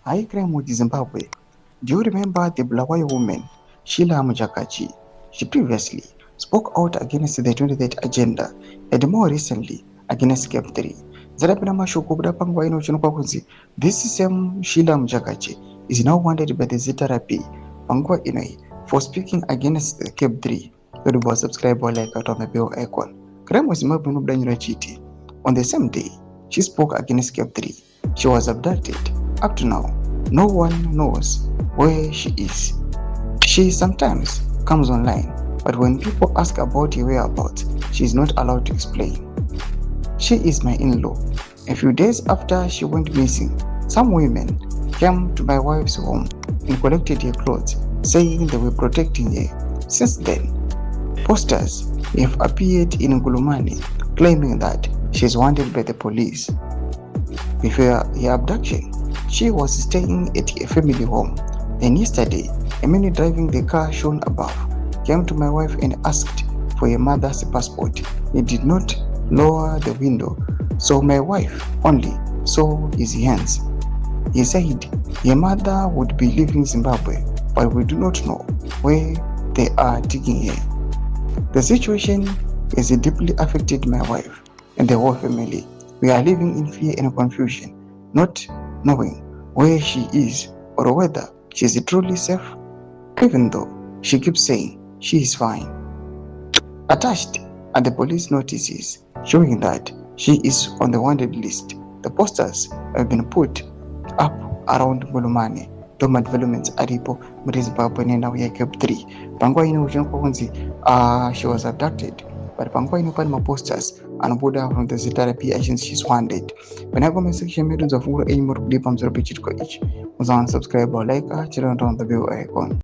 High crime with Zimbabwe. Do you remember the Bulawayo woman, Sheila Mujakachi? She previously spoke out against the 2030 agenda and more recently against CAB3. Zarapina mashoko kuda pangwa ino chinoka kunzi this same Sheila Mujakachi is now wanted by the ZVAITWA pangwa inoi for speaking against the CAB3. Yoruba subscribe or like out on the bell icon. Crime was Zimbabwe no blanyura chiti. On the same day, she spoke against CAB3. She was abducted. Up to now, no one knows where she is. She sometimes comes online, but when people ask about her whereabouts, she is not allowed to explain. She is my in-law. A few days after she went missing, some women came to my wife's home and collected her clothes, saying they were protecting her. Since then, posters have appeared in Ngulumane claiming that she is wanted by the police. Before her abduction, she was staying at a family home. Then yesterday, a man driving the car shown above came to my wife and asked for her mother's passport. He did not lower the window, so my wife only saw his hands. He said her mother would be leaving Zimbabwe, but we do not know where they are taking her. The situation has deeply affected my wife and the whole family. We are living in fear and confusion, not knowing where she is or whether she is truly safe, even though she keeps saying she is fine. Attached are the police notices showing that she is on the wanted list. The posters have been put up around Ngulumane. Doma developments aripo muri Zimbabwe nena uya CAB3. Pangwa ino uchinokwa kunzi she was abducted. But pangwa ino pani posters anobuda from the ZVAITWA agents she's wanted. When I comment section medu za fungu any more clip amzoro pichitko each. Muzana subscribe or like children on the bell icon.